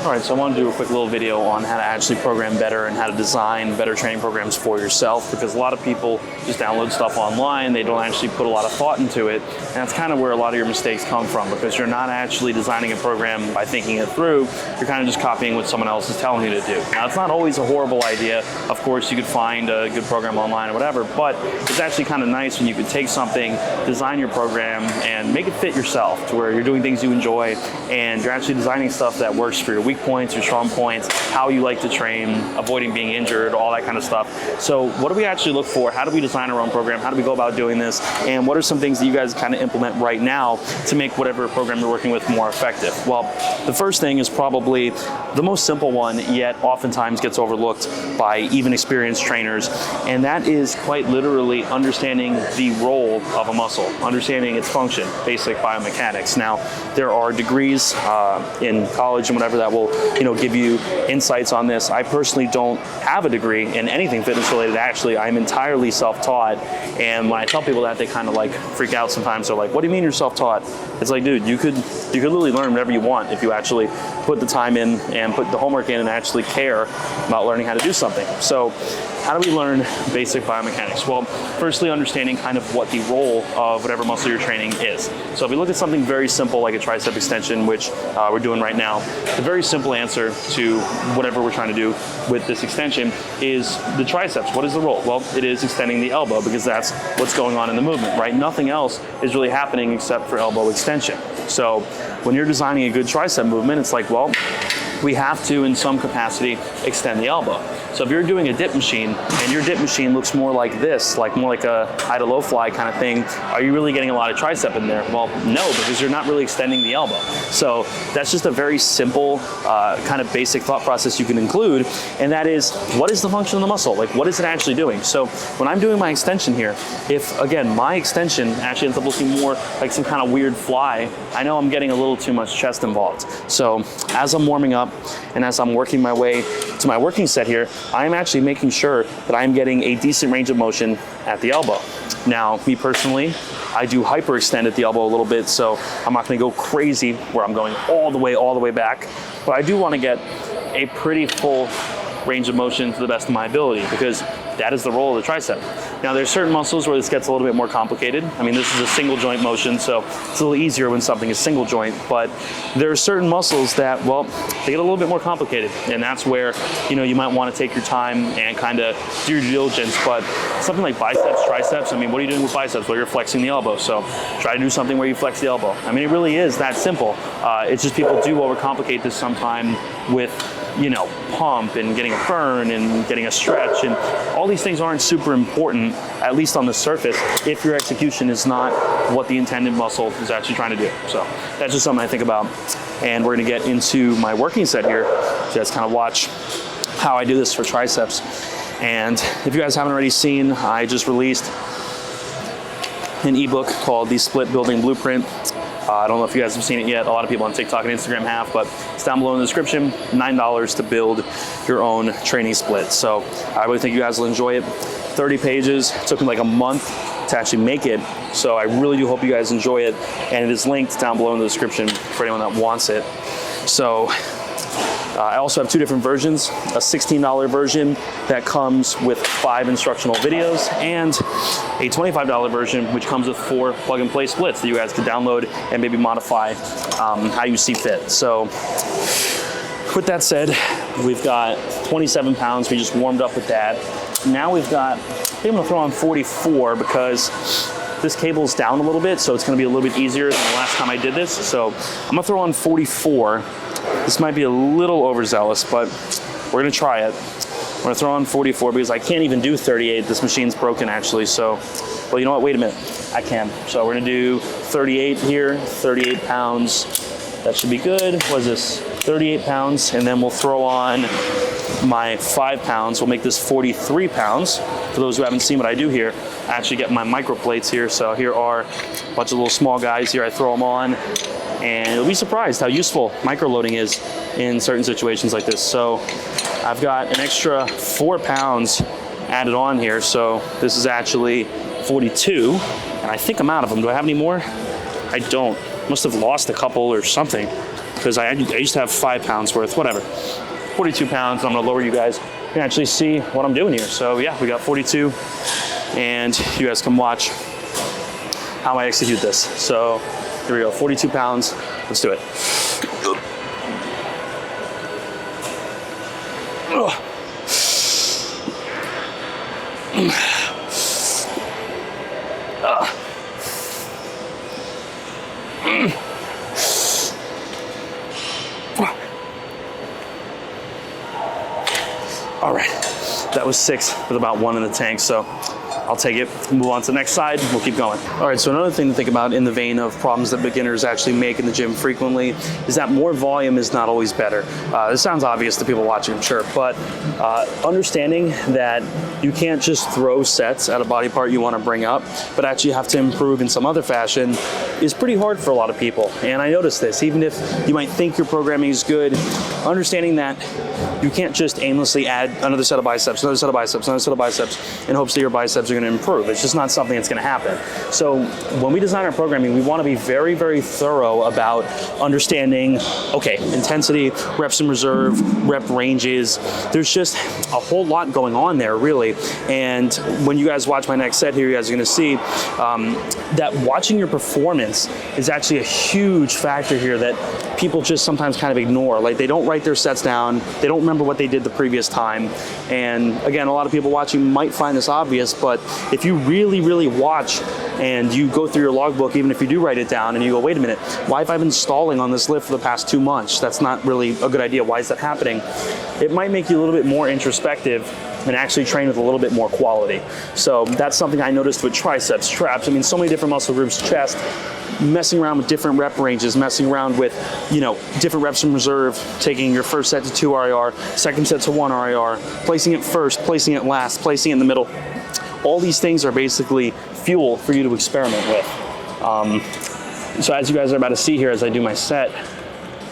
All right, so I want to do a quick little video on how to actually program better and how to design better training programs for yourself, because a lot of people just download stuff online. They don't actually put a lot of thought into it, and that's kind of where a lot of your mistakes come from, because you're not actually designing a program by thinking it through. You're kind of just copying what someone else is telling you to do. Now, it's not always a horrible idea. Of course, you could find a good program online or whatever, but it's actually kind of nice when you could take something, design your program, and make it fit yourself to where you're doing things you enjoy, and you're actually designing stuff that works for your weak points, your strong points, how you like to train, avoiding being injured, all that kind of stuff. So what do we actually look for? How do we design our own program? How do we go about doing this? And what are some things that you guys kind of implement right now to make whatever program you're working with more effective? Well, the first thing is probably the most simple one, yet oftentimes gets overlooked by even experienced trainers, and that is quite literally understanding the role of a muscle, understanding its function, basic biomechanics. Now, there are degrees in college and whatever that will give you insights on this. I personally don't have a degree in anything fitness related. Actually, I'm entirely self-taught, and when I tell people that, they kind of like freak out sometimes. They're like, what do you mean you're self-taught? It's like, dude, you could literally learn whatever you want if you actually put the time in and put the homework in and actually care about learning how to do something. So how do we learn basic biomechanics? Well, firstly, understanding kind of what the role of whatever muscle you're training is. So if we look at something very simple like a tricep extension, which we're doing right now, the very simple answer to whatever we're trying to do with this extension is the triceps. What is the role? Well, it is extending the elbow, because that's what's going on in the movement, right? Nothing else is really happening except for elbow extension. So when you're designing a good tricep movement, it's like, well, we have to, in some capacity, extend the elbow. So if you're doing a dip machine and your dip machine looks more like this, like more like a high to low fly kind of thing, are you really getting a lot of tricep in there? Well, no, because you're not really extending the elbow. So that's just a very simple kind of basic thought process you can include, and that is, what is the function of the muscle? Like, what is it actually doing? So when I'm doing my extension here, if, again, my extension actually ends up looking more like some kind of weird fly, I know I'm getting a little too much chest involved. So as I'm warming up and as I'm working my way to my working set here, I'm actually making sure that I'm getting a decent range of motion at the elbow. Now, me personally, I do hyperextend at the elbow a little bit, so I'm not gonna go crazy where I'm going all the way back, but I do wanna get a pretty full range of motion to the best of my ability, because that is the role of the tricep. Now, there's certain muscles where this gets a little bit more complicated. I mean, this is a single joint motion, so it's a little easier when something is single joint, but there are certain muscles that, well, they get a little bit more complicated, and that's where, you might want to take your time and kind of do your due diligence. But something like biceps, triceps, I mean, what are you doing with biceps? Well, you're flexing the elbow, so try to do something where you flex the elbow. I mean, it really is that simple. It's just people do overcomplicate this sometime with, pump and getting a burn and getting a stretch, and all these things aren't super important, at least on the surface, if your execution is not what the intended muscle is actually trying to do. So that's just something I think about. And we're gonna get into my working set here, so just kind of watch how I do this for triceps. And if you guys haven't already seen, I just released an ebook called The Split Building Blueprint. I don't know if you guys have seen it yet. A lot of people on TikTok and Instagram have, but it's down below in the description. $9 to build your own training split. So I really think you guys will enjoy it. 30 pages. It took me like a month to actually make it. So I really do hope you guys enjoy it. And it is linked down below in the description for anyone that wants it. So I also have two different versions, a $16 version that comes with 5 instructional videos, and a $25 version which comes with 4 plug and play splits that you guys can download and maybe modify how you see fit. So with that said, we've got 27 pounds. We just warmed up with that. Now we've got, I think I'm gonna throw on 44 because this cable's down a little bit, so it's gonna be a little bit easier than the last time I did this. So I'm gonna throw on 44. This might be a little overzealous, but we're gonna try it. I'm gonna throw on 44 because I can't even do 38. This machine's broken actually, so, well, you know what, wait a minute, I can. So we're gonna do 38 here, 38 pounds. That should be good. What is this? 38 pounds, and then we'll throw on my 5 pounds. We'll make this 43 pounds. For those who haven't seen what I do here, I actually get my micro plates here. So here are a bunch of little small guys here. I throw them on, and you'll be surprised how useful micro loading is in certain situations like this. So I've got an extra 4 pounds added on here. So this is actually 42, and I think I'm out of them. Do I have any more? I don't. Must have lost a couple or something. because I used to have 5 pounds worth, whatever. 42 pounds, I'm gonna lower you guys. You can actually see what I'm doing here. So yeah, we got 42, and you guys can watch how I execute this. So here we go, 42 pounds, let's do it. All right, that was 6 with about 1 in the tank, so I'll take it, move on to the next side, we'll keep going. All right, so another thing to think about in the vein of problems that beginners actually make in the gym frequently is that more volume is not always better. This sounds obvious to people watching, I'm sure, but understanding that you can't just throw sets at a body part you want to bring up, but actually have to improve in some other fashion is pretty hard for a lot of people. And I noticed this, even if you might think your programming is good, understanding that you can't just aimlessly add another set of biceps, another set of biceps, another set of biceps in hopes that your biceps are going to improve. It's just not something that's going to happen. So when we design our programming, we want to be very, very thorough about understanding, okay, intensity, reps in reserve, rep ranges. There's just a whole lot going on there, really. And when you guys watch my next set here, you guys are going to see that watching your performance is actually a huge factor here that people just sometimes kind of ignore. Like, they don't write their sets down, they don't remember what they did the previous time. And again, a lot of people watching might find this obvious, but if you really, really watch and you go through your logbook, even if you do write it down, and you go, wait a minute, why have I been stalling on this lift for the past 2 months? That's not really a good idea. Why is that happening? It might make you a little bit more introspective and actually train with a little bit more quality. So that's something I noticed with triceps, traps. I mean, so many different muscle groups, chest, messing around with different rep ranges, messing around with, you know, different reps in reserve, taking your first set to 2 RIR, second set to 1 RIR, placing it first, placing it last, placing it in the middle. All these things are basically fuel for you to experiment with. So as you guys are about to see here as I do my set,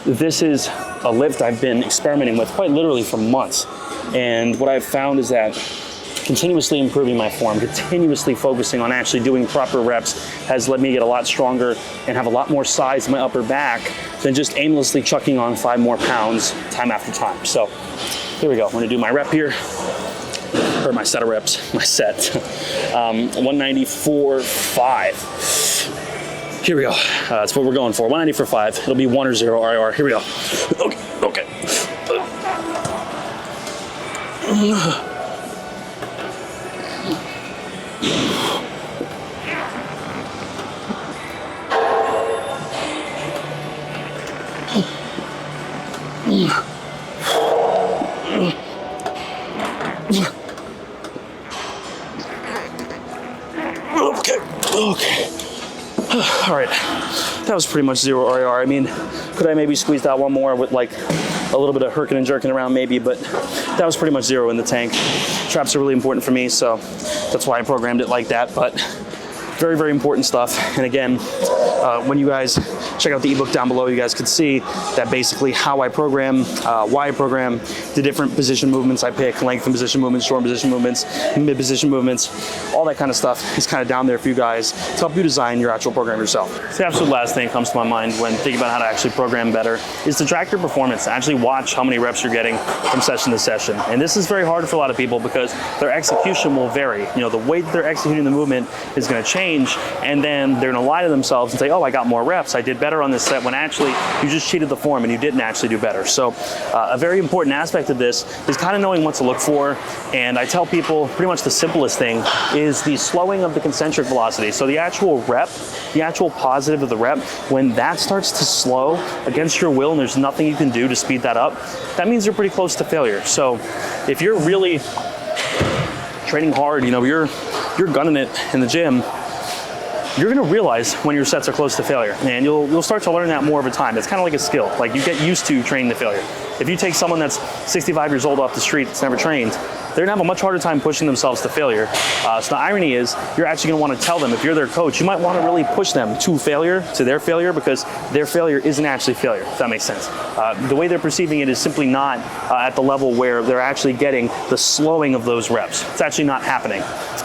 this is a lift I've been experimenting with quite literally for months. And what I've found is that continuously improving my form, continuously focusing on actually doing proper reps has led me to get a lot stronger and have a lot more size in my upper back than just aimlessly chucking on 5 more pounds time after time. So here we go. I'm gonna do my rep here, or my set of reps, my set. 194.5. Here we go. That's what we're going for. 190 for 5. It'll be 1 or 0 RIR. Here we go. Okay. Okay. All right, that was pretty much 0 RIR. I mean, could I maybe squeeze out one more with like a little bit of herking and jerking around maybe, but that was pretty much 0 in the tank. Traps are really important for me, so that's why I programmed it like that, but very, very important stuff. And again, when you guys check out the ebook down below, you guys can see that basically how I program, why I program, the different position movements I pick, length and position movements, short position movements, mid position movements, all that kind of stuff is kind of down there for you guys to help you design your actual program yourself. The absolute last thing that comes to my mind when thinking about how to actually program better is to track your performance, actually watch how many reps you're getting from session to session. And this is very hard for a lot of people because their execution will vary. You know, the way that they're executing the movement is going to change, and then they're going to lie to themselves and say, oh, I got more reps, I did better on this set, when actually you just cheated the form and you didn't actually do better. So a very important aspect of this is kind of knowing what to look for. And I tell people pretty much the simplest thing is the slowing of the concentric velocity. So the actual rep, the actual positive of the rep, when that starts to slow against your will and there's nothing you can do to speed that up, that means you're pretty close to failure. So if you're really training hard, you know, you're gunning it in the gym, you're gonna realize when your sets are close to failure, and you'll start to learn that more over time. It's kind of like a skill. Like, you get used to training the failure. If you take someone that's 65 years old off the street that's never trained, they're gonna have a much harder time pushing themselves to failure. So the irony is, you're actually gonna wanna tell them, if you're their coach, you might wanna really push them to failure, to their failure, because their failure isn't actually failure, if that makes sense. The way they're perceiving it is simply not at the level where they're actually getting the slowing of those reps. It's actually not happening.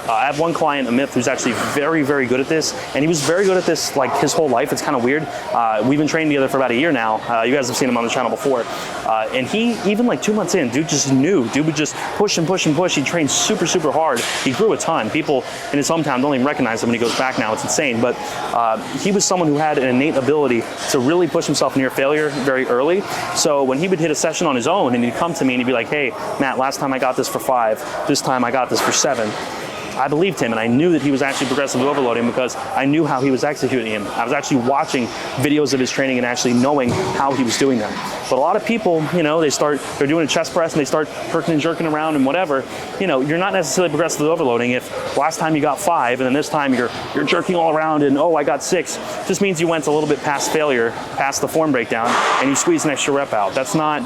I have one client, Amit, who's actually very, very good at this, and he was very good at this like his whole life. It's kind of weird. We've been training together for about a year now. You guys have seen him on the channel before. And he, even like 2 months in, dude just knew. Dude would just push and push and push. He trained super, super hard. He grew a ton. People in his hometown don't even recognize him when he goes back now. It's insane. But he was someone who had an innate ability to really push himself near failure very early. So when he would hit a session on his own and he'd come to me and he'd be like, hey, Matt, last time I got this for 5. This time I got this for 7. I believed him, and I knew that he was actually progressively overloading because I knew how he was executing him. I was actually watching videos of his training and actually knowing how he was doing them. But a lot of people, you know, they're doing a chest press and they start perking and jerking around and whatever. You know, you're not necessarily progressively overloading if last time you got 5 and then this time you're jerking all around and, oh, I got 6. Just means you went a little bit past failure, past the form breakdown, and you squeezed an extra rep out. That's not,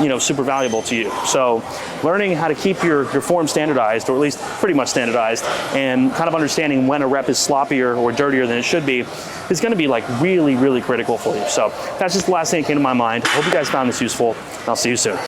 you know, super valuable to you. So learning how to keep your form standardized, or at least pretty much standardized, and kind of understanding when a rep is sloppier or dirtier than it should be is going to be like really, really critical for you. So that's just the last thing that came to my mind. I hope you guys found this useful, and I'll see you soon.